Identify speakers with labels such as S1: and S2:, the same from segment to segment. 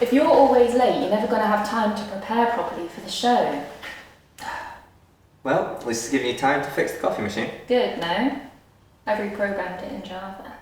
S1: If you're always late, you're never going to have time to prepare properly for the show.
S2: Well, at least it's giving you time to fix the coffee machine.
S1: Good, no? I've reprogrammed it in Java.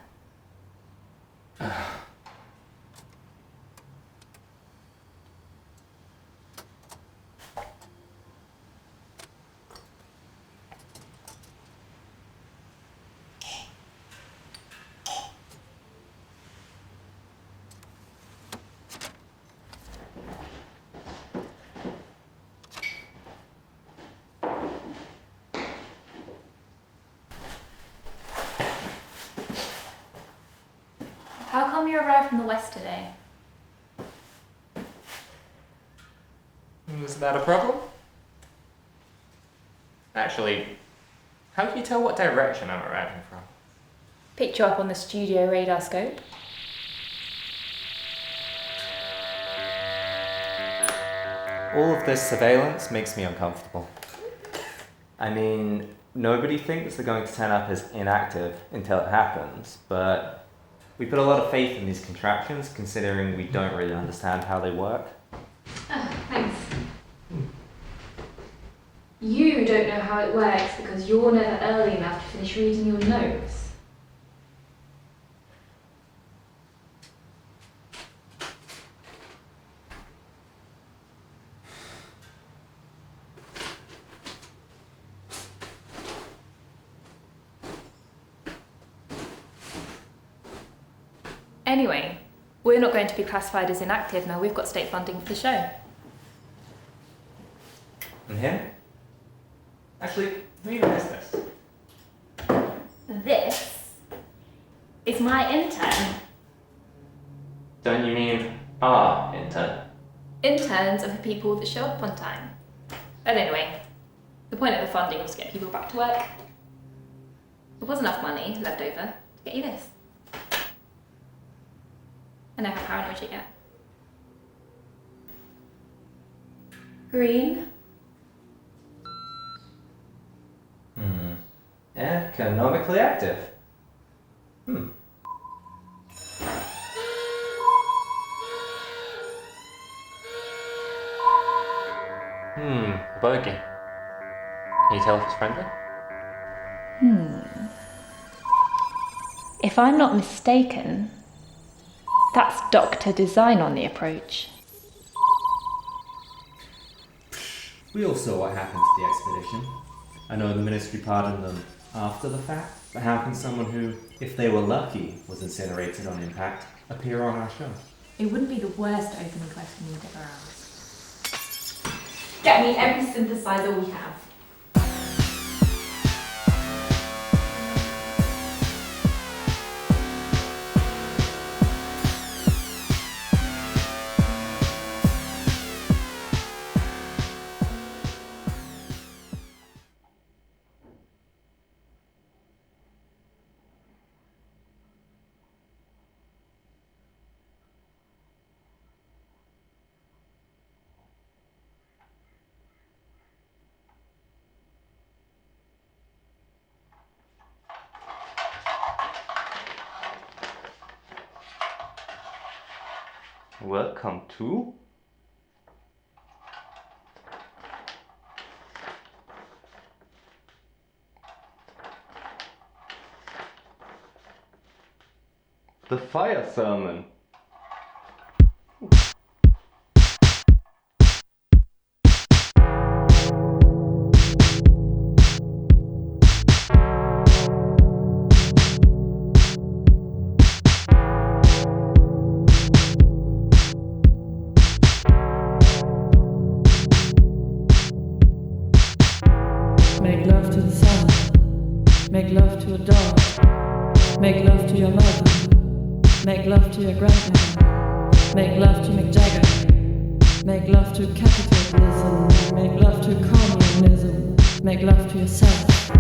S1: How come you arrived from the west today?
S3: Was that a problem? Actually, how can you tell what direction I'm arriving from?
S1: Picked you up on the studio radar scope.
S2: All of this surveillance makes me uncomfortable. I mean, nobody thinks they're going to turn up as inactive until it happens, but we put a lot of faith in these contraptions considering we don't really understand how they work.
S1: Oh, thanks. You don't know how it works because you're never early enough to finish reading your notes. Anyway, we're not going to be classified as inactive now we've got state funding for the show.
S2: And him? Actually, who even is this?
S1: This is my intern.
S2: Don't you mean our intern?
S1: Interns are the people that show up on time. But anyway, the point of the funding was to get people back to work. There was enough money left over to get you this. I know how paranoid you get. Green.
S2: Economically active.
S3: A bogey. Can you tell if it's friendly?
S1: If I'm not mistaken, that's Dr. Design on the approach.
S4: We all saw what happened to the expedition. I know the ministry pardoned them after the fact, but how can someone who, if they were lucky, was incinerated on impact, appear on our show?
S1: It wouldn't be the worst opening question you've ever asked. Get me every synthesizer we have.
S2: Welcome to the fire sermon.
S5: Make love to the sun. Make love to a dog. Make love to your mother. Make love to your grandmother. Make love to Mick Jagger. Make love to capitalism. Make love to communism. Make love to yourself.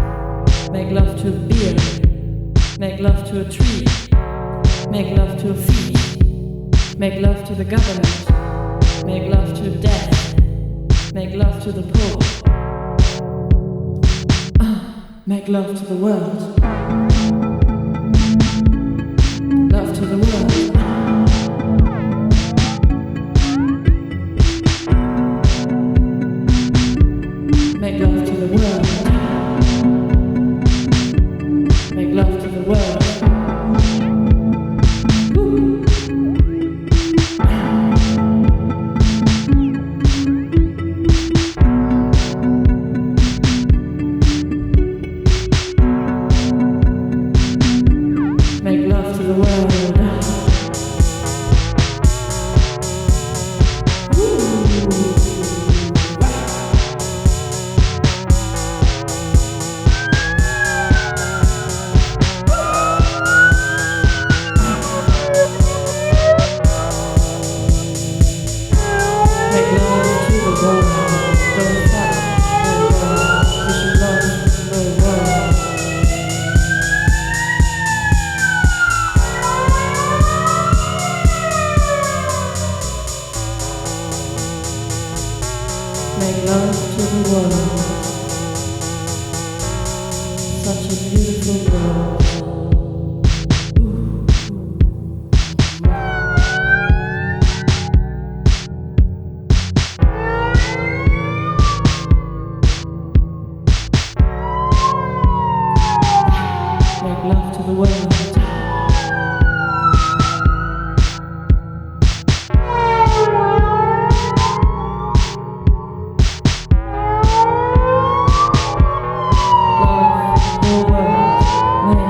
S5: Make love to a beer. Make love to a tree. Make love to a feet. Make love to the government. Make love to death. Make love to the poor. Make love to the world. Love to the world. world. Love the world. Make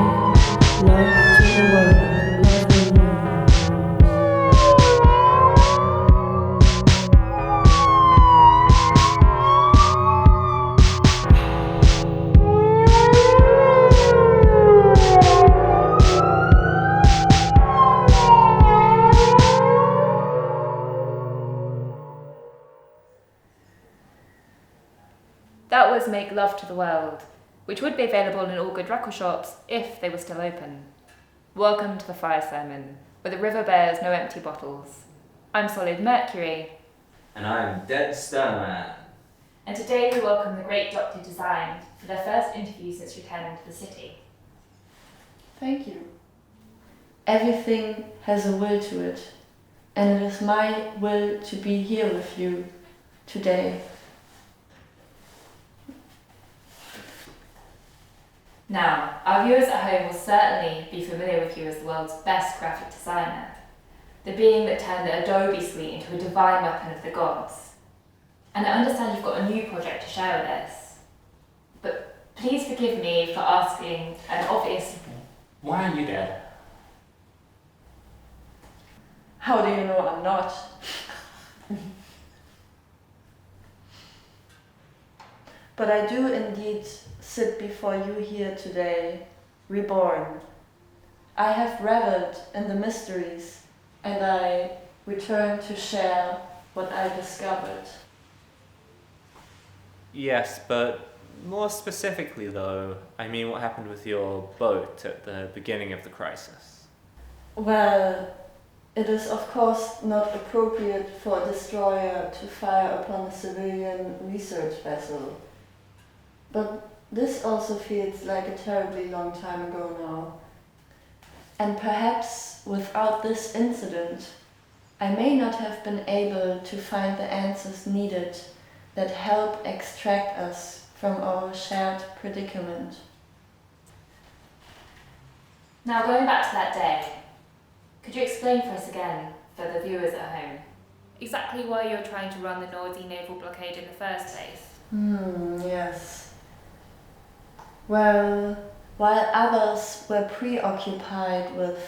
S5: love to the world. Love the world.
S1: That was Make Love to the World, which would be available in all good record shops if they were still open. Welcome to the Fire Sermon, where the river bears no empty bottles. I'm Solid Mercury,
S2: And I'm Dead Starman.
S1: and today we welcome the great Dr. Design for their first interview since returning to the city.
S6: Thank you. Everything has a will to it, and it is my will to be here with you today.
S1: Now, our viewers at home will certainly be familiar with you as the world's best graphic designer, the being that turned the Adobe Suite into a divine weapon of the gods. And I understand you've got a new project to share with us. But please forgive me for asking an obvious...
S3: Why are you dead?
S6: How do you know I'm not? But I do indeed sit before you here today, reborn. I have reveled in the mysteries, and I return to share what I discovered.
S2: Yes, but more specifically though, I mean what happened with your boat at the beginning of the crisis.
S6: Well, it is of course not appropriate for a destroyer to fire upon a civilian research vessel. But this also feels like a terribly long time ago now. And perhaps without this incident, I may not have been able to find the answers needed that help extract us from our shared predicament.
S1: Now, going back to that day, could you explain for us again, for the viewers at home, exactly why you're trying to run the Nordsee naval blockade in the first place?
S6: Yes. Well, while others were preoccupied with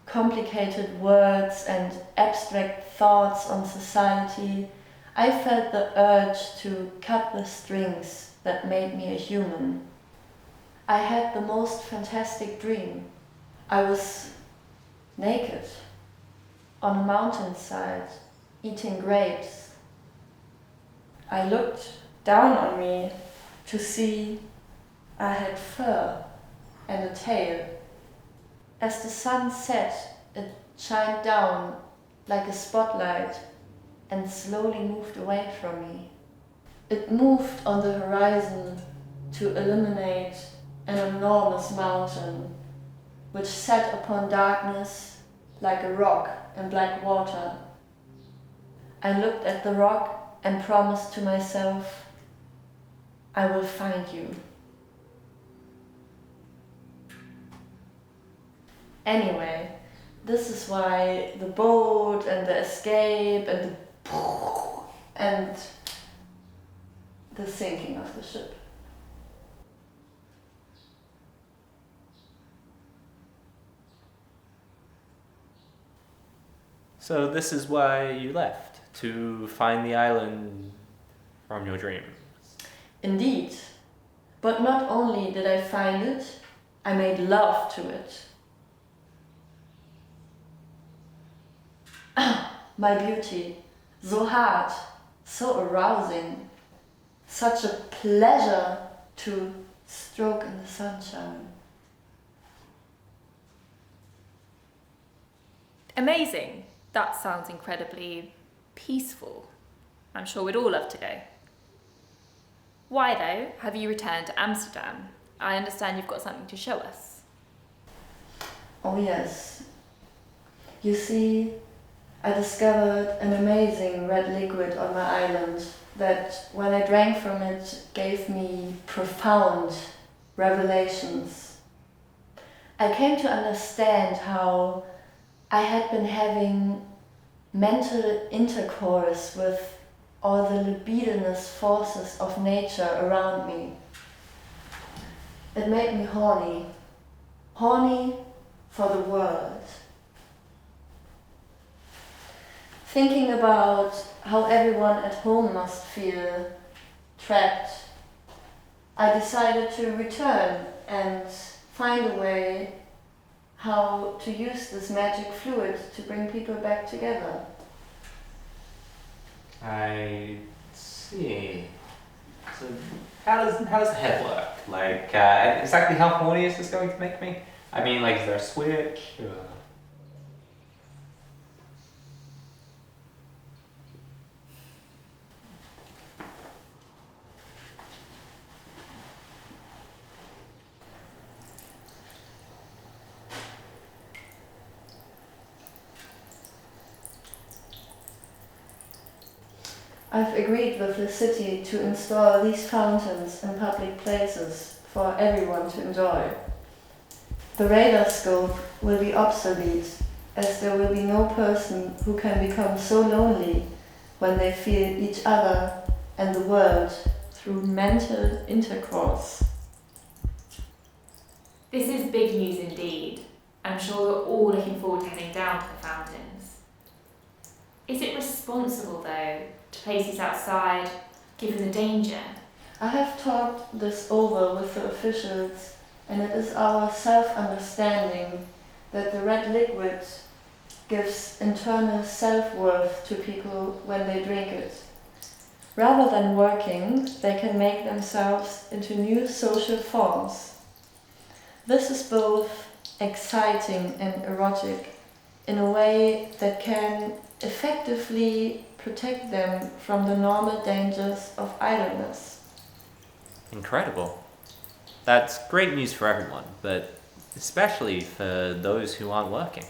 S6: complicated words and abstract thoughts on society, I felt the urge to cut the strings that made me a human. I had the most fantastic dream. I was naked, on a mountainside, eating grapes. I looked down on me to see I had fur and a tail. As the sun set, it shined down like a spotlight and slowly moved away from me. It moved on the horizon to illuminate an enormous mountain, which sat upon darkness like a rock in black water. I looked at the rock and promised to myself, I will find you. Anyway, this is why the boat and the escape and the sinking of the ship.
S2: So this is why you left, to find the island from your dream.
S6: Indeed. But not only did I find it, I made love to it. My beauty, so hard, so arousing, such a pleasure to stroke in the sunshine.
S1: Amazing. That sounds incredibly peaceful. I'm sure we'd all love to go. Why, though, have you returned to Amsterdam? I understand you've got something to show us.
S6: Oh yes. You see, I discovered an amazing red liquid on my island that, when I drank from it, gave me profound revelations. I came to understand how I had been having mental intercourse with all the libidinous forces of nature around me. It made me horny for the world. Thinking about how everyone at home must feel trapped, I decided to return and find a way how to use this magic fluid to bring people back together.
S3: I see. So how does the head work? Like, exactly how horny is this going to make me? I mean, like, is there a switch? Or...
S6: I've agreed with the city to install these fountains in public places for everyone to enjoy. The radar scope will be obsolete, as there will be no person who can become so lonely when they feel each other and the world through mental intercourse.
S1: This is big news indeed. I'm sure we're all looking forward to heading down to the fountains. Is it responsible, though, to place these outside, given the danger?
S6: I have talked this over with the officials, and it is our self-understanding that the red liquid gives internal self-worth to people when they drink it. Rather than working, they can make themselves into new social forms. This is both exciting and erotic in a way that can effectively protect them from the normal dangers of idleness.
S2: Incredible. That's great news for everyone, but especially for those who aren't working.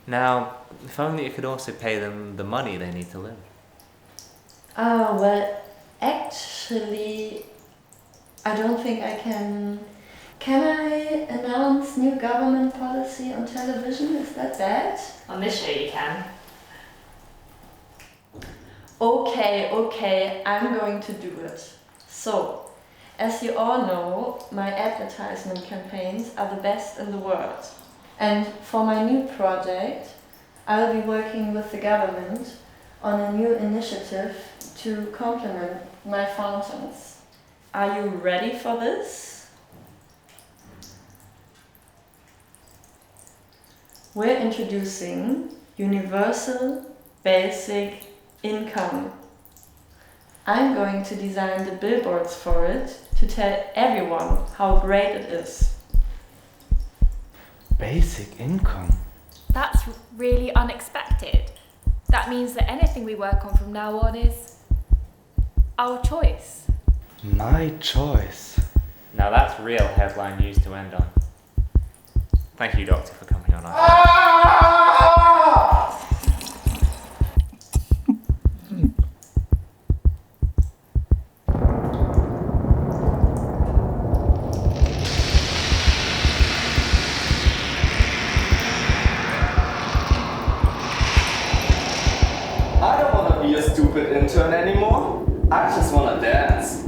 S2: Now, if only it could also pay them the money they need to live.
S6: Well, actually, I don't think I can. Can I announce new government policy on television? Is that bad?
S1: On this show you can.
S6: Okay, I'm going to do it. So, as you all know, my advertisement campaigns are the best in the world. And for my new project, I'll be working with the government on a new initiative to complement my fountains. Are you ready for this? We're introducing universal basic income. I'm going to design the billboards for it to tell everyone how great it is.
S7: Basic income?
S8: That's really unexpected. That means that anything we work on from now on is our choice.
S7: My choice.
S3: Now that's real headline news to end on. Thank you, Doctor, for coming on our show.
S9: I don't want to be a stupid intern anymore. I just want to dance.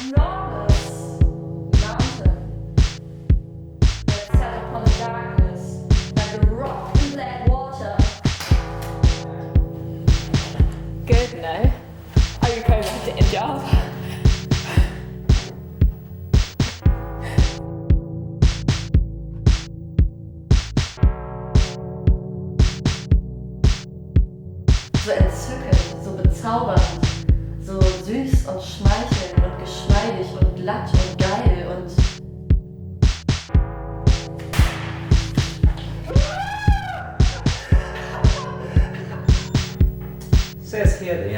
S6: enormous mountain that sat upon the darkness like a rock in black water.
S1: Good, no? Are you going back to India?
S6: So entzückend, so bezaubernd, so süß und schmeichelnd und geschmeidig und glatt und geil und
S3: Says here the